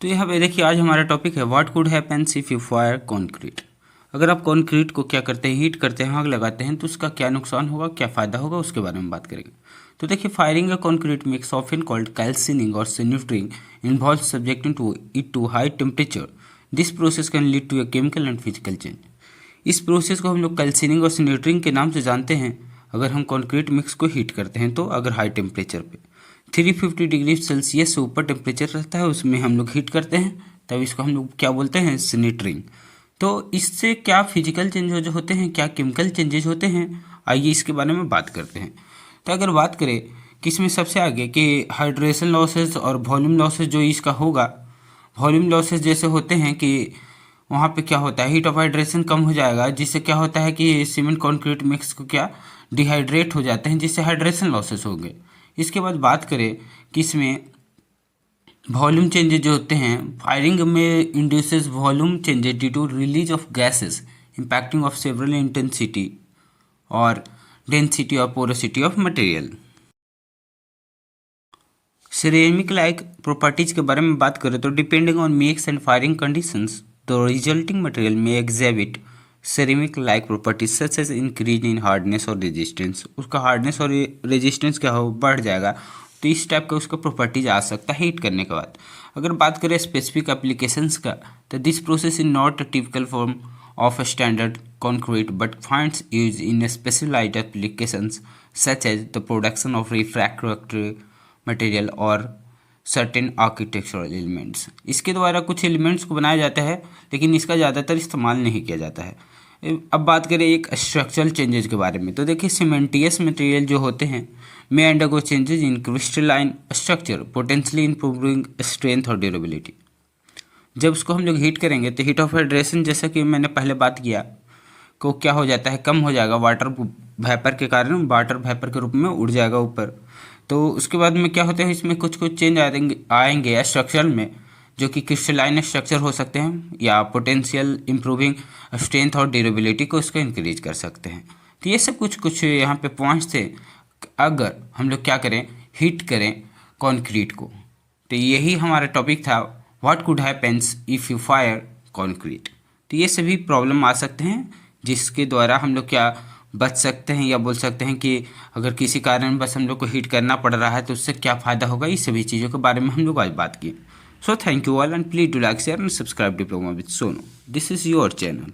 तो यहाँ पे देखिए आज हमारा टॉपिक है what could happens if you fire concrete. अगर आप कंक्रीट को क्या करते हैं, हीट करते हैं, आग लगाते हैं तो उसका क्या नुकसान होगा, क्या फ़ायदा होगा, उसके बारे में बात करेंगे। तो देखिए firing a concrete mix often called calcining और sintering involve subjecting to it to high temperature. This process can lead to a chemical and physical change. इस प्रोसेस को हम लोग कैल्सिनिंग और सिन्यूट्रिंग के नाम से जानते हैं। अगर हम कंक्रीट मिक्स को हीट करते हैं तो अगर हाई टेम्परेचर पे 350 डिग्री सेल्सियस से ऊपर टेम्परेचर रहता है, उसमें हम लोग हीट करते हैं, तब इसको हम लोग क्या बोलते हैं, सिनेटरिंग। तो इससे क्या फिजिकल चेंज होते हैं, क्या केमिकल चेंजेस होते हैं, आइए इसके बारे में बात करते हैं। तो अगर बात करें कि इसमें सबसे आगे कि हाइड्रेशन लॉसेस और वॉल्यूम लॉसेस जो इसका होगा, वॉल्यूम लॉसेस जैसे होते हैं कि वहाँ पे क्या होता है, हीट ऑफ हाइड्रेशन कम हो जाएगा, जिससे क्या होता है कि सीमेंट कंक्रीट मिक्स को क्या डिहाइड्रेट हो जाते हैं, जिससे हाइड्रेशन लॉसेस होंगे। इसके बाद बात करें कि इसमें वॉल्यूम चेंजेस जो होते हैं, फायरिंग में induces volume changes due to release of gases impacting of several intensity और डेंसिटी और porosity of material. Ceramic like properties के बारे में बात करें तो depending on mix and firing conditions the resulting material में exhibit ceramic like properties such as increase in hardness और रेजिस्टेंस। उसका हार्डनेस और रेजिस्टेंस क्या हो, बढ़ जाएगा। तो इस टाइप का उसका प्रॉपर्टीज आ सकता है हीट करने के बाद। अगर बात करें स्पेसिफिक एप्लीकेशंस का, तो this process is not a typical form of standard concrete but finds use in specialized applications such as the production of refractory material और सर्टेन आर्किटेक्चरल एलिमेंट्स। इसके द्वारा कुछ एलिमेंट्स को बनाया जाता है, लेकिन इसका ज़्यादातर इस्तेमाल नहीं किया जाता है। अब बात करें एक स्ट्रक्चरल चेंजेस के बारे में, तो देखिए सीमेंटियस मटेरियल जो होते हैं में undergo changes in crystalline structure potentially improving strength और ड्यूरेबिलिटी। जब उसको हम लोग हीट करेंगे तो हीट ऑफ हाइड्रेशन, जैसा कि मैंने पहले बात किया, को क्या हो जाता है, कम हो जाएगा, वाटर वेपर के कारण वाटर वेपर के रूप में उड़ जाएगा ऊपर। तो उसके बाद में क्या होता है, इसमें कुछ कुछ चेंज आएंगे स्ट्रक्चर में, जो कि क्रिस्टलाइन स्ट्रक्चर हो सकते हैं या पोटेंशियल इंप्रूविंग स्ट्रेंथ और ड्यूरेबिलिटी को इसको इंक्रीज कर सकते हैं। तो ये सब कुछ यहाँ पे पॉइंट्स थे अगर हम लोग क्या करें, हीट करें कॉन्क्रीट को। तो यही हमारा टॉपिक था, what could happens if you fire concrete. तो ये सभी प्रॉब्लम आ सकते हैं जिसके द्वारा हम लोग क्या बच सकते हैं, या बोल सकते हैं कि अगर किसी कारण बस हम लोग को हीट करना पड़ रहा है तो उससे क्या फ़ायदा होगा, इस सभी चीज़ों के बारे में हम लोग आज बात की। So thank you all and please do like share and subscribe diploma with Sonu. This is your channel.